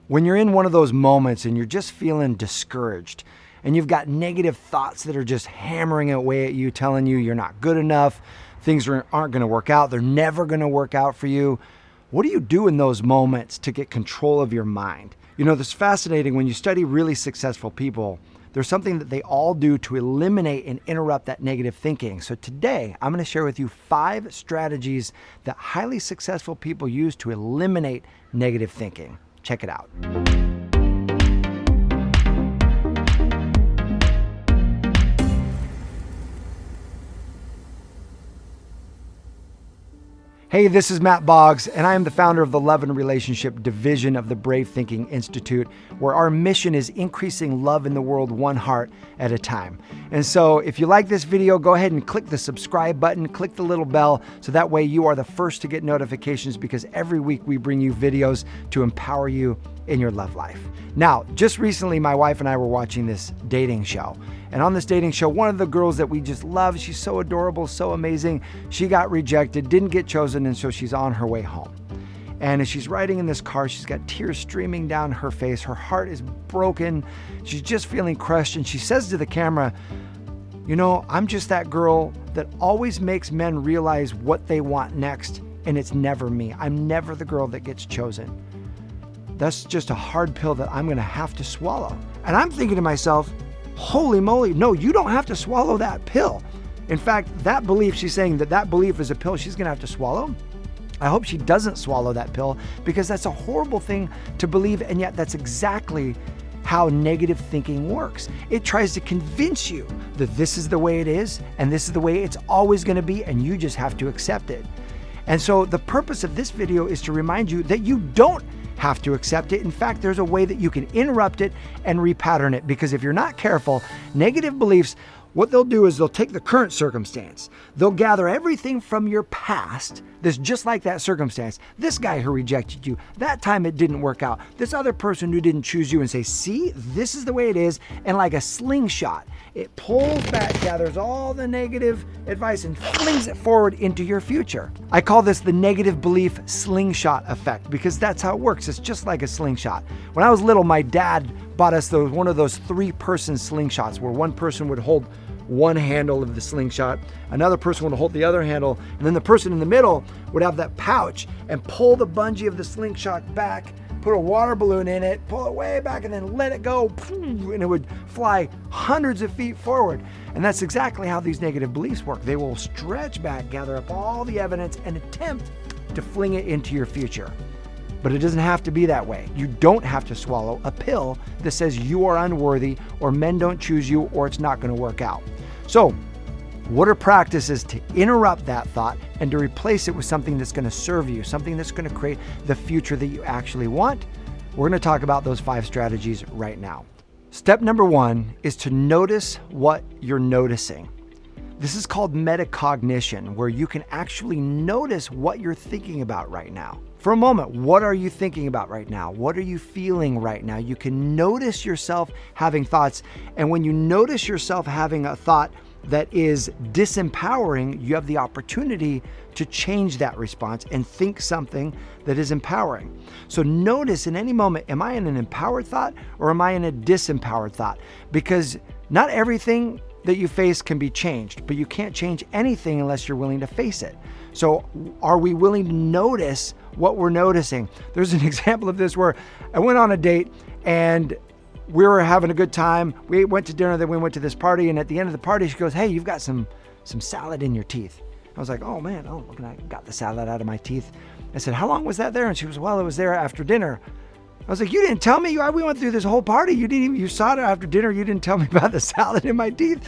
When you're in one of those moments and you're just feeling discouraged and you've got negative thoughts that are just hammering away at you, telling you you're not good enough, things aren't going to work out, they're never going to work out for you, what do you do in those moments to get control of your mind? You know, this is fascinating. When you study really successful people, there's something that they all do to eliminate and interrupt that negative thinking. So today, I'm going to share with you 5 strategies that highly successful people use to eliminate negative thinking. Check it out. Hey, this is Matt Boggs, and I am the founder of the Love and Relationship Division of the Brave Thinking Institute, where our mission is increasing love in the world one heart at a time. And so if you like this video, go ahead and click the subscribe button, click the little bell, so that way you are the first to get notifications, because every week we bring you videos to empower you in your love life. Now, just recently, my wife and I were watching this dating show. And on this dating show, one of the girls that we just love, she's so adorable, so amazing, she got rejected, didn't get chosen, and so she's on her way home. And as she's riding in this car, she's got tears streaming down her face. Her heart is broken. She's just feeling crushed. And she says to the camera, you know, I'm just that girl that always makes men realize what they want next, and it's never me. I'm never the girl that gets chosen. That's just a hard pill that I'm going to have to swallow. And I'm thinking to myself, holy moly, no, you don't have to swallow that pill. In fact, that belief, she's saying that belief is a pill she's going to have to swallow. I hope she doesn't swallow that pill, because that's a horrible thing to believe, and yet that's exactly how negative thinking works. It tries to convince you that this is the way it is, and this is the way it's always going to be, and you just have to accept it. And so the purpose of this video is to remind you that you don't have to accept it. In fact, there's a way that you can interrupt it and repattern it, because if you're not careful, negative beliefs, what they'll do is they'll take the current circumstance, they'll gather everything from your past that's just like that circumstance. This guy who rejected you, that time it didn't work out, this other person who didn't choose you, and say, see, this is the way it is. And like a slingshot, it pulls back, gathers all the negative advice and flings it forward into your future. I call this the negative belief slingshot effect, because that's how it works. It's just like a slingshot. When I was little, my dad bought us one of those 3-person slingshots where one person would hold one handle of the slingshot, another person would hold the other handle, and then the person in the middle would have that pouch and pull the bungee of the slingshot back, put a water balloon in it, pull it way back, and then let it go, and it would fly hundreds of feet forward. And that's exactly how these negative beliefs work. They will stretch back, gather up all the evidence, and attempt to fling it into your future. But it doesn't have to be that way. You don't have to swallow a pill that says you are unworthy, or men don't choose you, or it's not going to work out. So, what are practices to interrupt that thought and to replace it with something that's going to serve you, something that's going to create the future that you actually want? We're going to talk about those 5 strategies right now. Step number 1 is to notice what you're noticing. This is called metacognition, where you can actually notice what you're thinking about right now. For a moment, what are you thinking about right now? What are you feeling right now? You can notice yourself having thoughts. And when you notice yourself having a thought that is disempowering, you have the opportunity to change that response and think something that is empowering. So notice in any moment, am I in an empowered thought or am I in a disempowered thought? Because not everything that you face can be changed, but you can't change anything unless you're willing to face it. So are we willing to notice what we're noticing? There's an example of this where I went on a date and we were having a good time. We went to dinner, then we went to this party, and at the end of the party, she goes, hey, you've got some salad in your teeth. I was like, oh man, look, I got the salad out of my teeth. I said, how long was that there? And she was, well, it was there after dinner. I was like, you didn't tell me. We went through this whole party. You saw it after dinner. You didn't tell me about the salad in my teeth.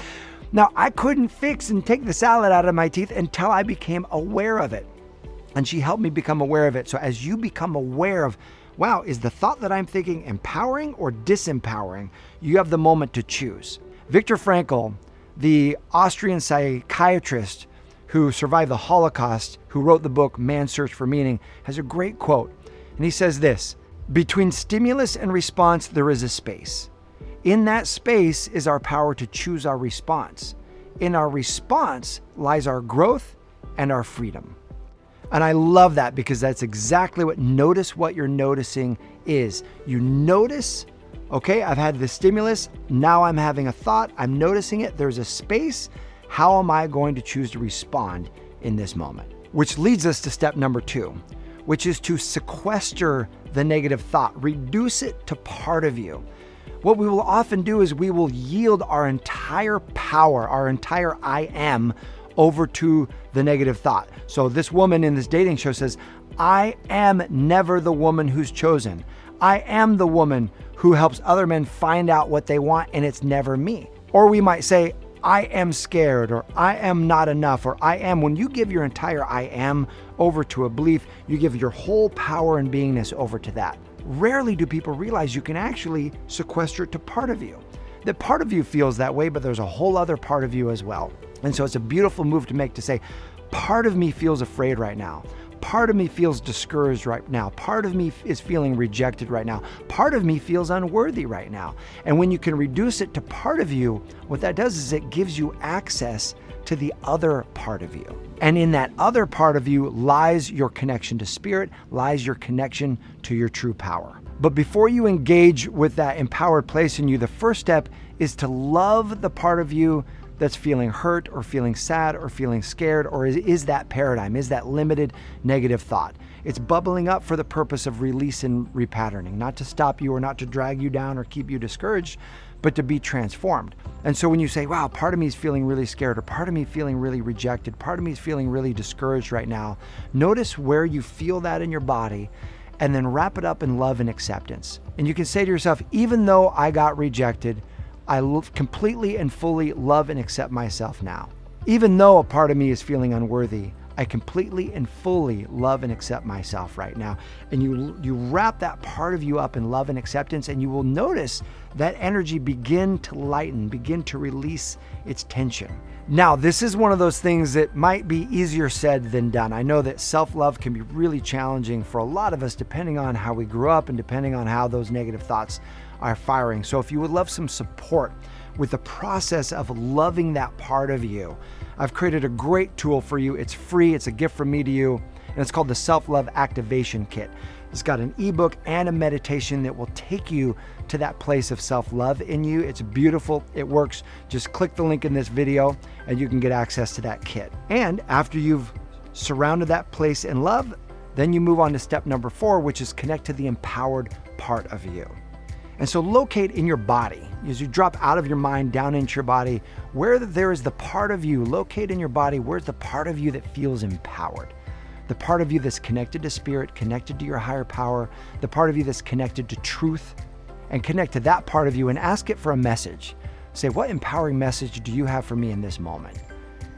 Now, I couldn't fix and take the salad out of my teeth until I became aware of it. And she helped me become aware of it. So as you become aware of, wow, is the thought that I'm thinking empowering or disempowering? You have the moment to choose. Viktor Frankl, the Austrian psychiatrist who survived the Holocaust, who wrote the book Man's Search for Meaning, has a great quote. And he says this, between stimulus and response, there is a space. In that space is our power to choose our response. In our response lies our growth and our freedom. And I love that, because that's exactly what notice what you're noticing is you notice, okay, I've had this stimulus. Now I'm having a thought. I'm noticing it. There's a space. How am I going to choose to respond in this moment? Which leads us to step number 2, which is to sequester the negative thought, reduce it to part of you. What we will often do is we will yield our entire power, our entire I am, over to the negative thought. So this woman in this dating show says, I am never the woman who's chosen. I am the woman who helps other men find out what they want, and it's never me. Or we might say, I am scared, or I am not enough, or I am. When you give your entire I am over to a belief, you give your whole power and beingness over to that. Rarely do people realize you can actually sequester it to part of you. That part of you feels that way, but there's a whole other part of you as well. And so it's a beautiful move to make, to say, part of me feels afraid right now. Part of me feels discouraged right now. Part of me is feeling rejected right now. Part of me feels unworthy right now. And when you can reduce it to part of you, what that does is it gives you access to the other part of you. And in that other part of you lies your connection to spirit, lies your connection to your true power. But before you engage with that empowered place in you, the first step is to love the part of you that's feeling hurt or feeling sad or feeling scared, or is that paradigm, is that limited negative thought. It's bubbling up for the purpose of release and repatterning, not to stop you or not to drag you down or keep you discouraged, but to be transformed. And so when you say, wow, part of me is feeling really scared, or part of me is feeling really rejected, part of me is feeling really discouraged right now, notice where you feel that in your body, and then wrap it up in love and acceptance. And you can say to yourself, even though I got rejected, I completely and fully love and accept myself now. Even though a part of me is feeling unworthy, I completely and fully love and accept myself right now. And you wrap that part of you up in love and acceptance, and you will notice that energy begin to lighten, begin to release its tension. Now, this is one of those things that might be easier said than done. I know that self-love can be really challenging for a lot of us, depending on how we grew up and depending on how those negative thoughts are firing. So if you would love some support with the process of loving that part of you, I've created a great tool for you. It's free. It's a gift from me to you. And it's called the Self-Love Activation Kit. It's got an ebook and a meditation that will take you to that place of self-love in you. It's beautiful. It works. Just click the link in this video and you can get access to that kit. And after you've surrounded that place in love, then you move on to step number 4, which is connect to the empowered part of you. And so locate in your body, as you drop out of your mind down into your body, where there is the part of you, locate in your body, where's the part of you that feels empowered? The part of you that's connected to spirit, connected to your higher power, the part of you that's connected to truth, and connect to that part of you and ask it for a message. Say, what empowering message do you have for me in this moment?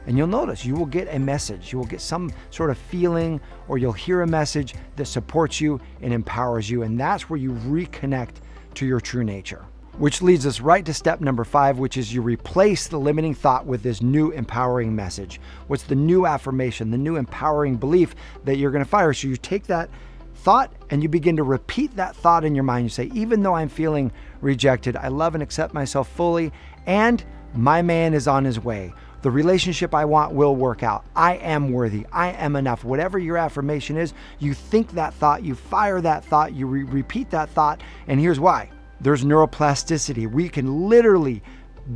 And you'll notice you will get a message. You will get some sort of feeling, or you'll hear a message that supports you and empowers you. And that's where you reconnect to your true nature. Which leads us right to step number 5, which is you replace the limiting thought with this new empowering message. What's the new affirmation, the new empowering belief that you're going to fire? So you take that thought and you begin to repeat that thought in your mind. You say, even though I'm feeling rejected, I love and accept myself fully, and my man is on his way. The relationship I want will work out. I am worthy. I am enough. Whatever your affirmation is, you think that thought, you fire that thought, you repeat that thought, and here's why. There's neuroplasticity. We can literally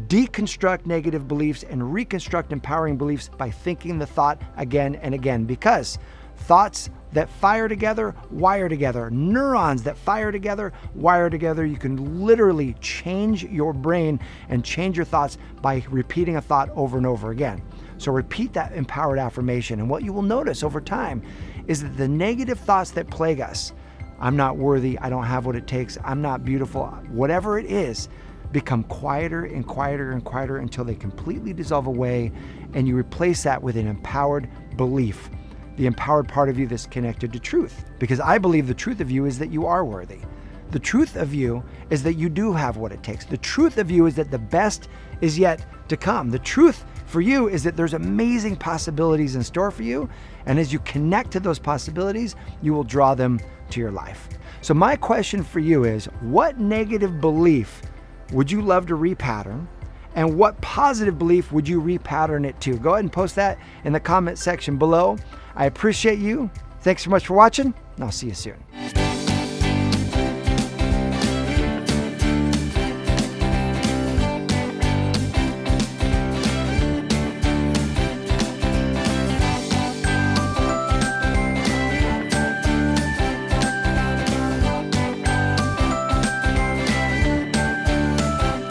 deconstruct negative beliefs and reconstruct empowering beliefs by thinking the thought again and again, because thoughts that fire together, wire together. Neurons that fire together, wire together. You can literally change your brain and change your thoughts by repeating a thought over and over again. So repeat that empowered affirmation. And what you will notice over time is that the negative thoughts that plague us, I'm not worthy, I don't have what it takes, I'm not beautiful, whatever it is, become quieter and quieter and quieter until they completely dissolve away, and you replace that with an empowered belief. The empowered part of you that's connected to truth. Because I believe the truth of you is that you are worthy. The truth of you is that you do have what it takes. The truth of you is that the best is yet to come. The truth for you is that there's amazing possibilities in store for you. And as you connect to those possibilities, you will draw them to your life. So my question for you is, what negative belief would you love to repattern? And what positive belief would you repattern it to? Go ahead and post that in the comment section below. I appreciate you. Thanks so much for watching, and I'll see you soon.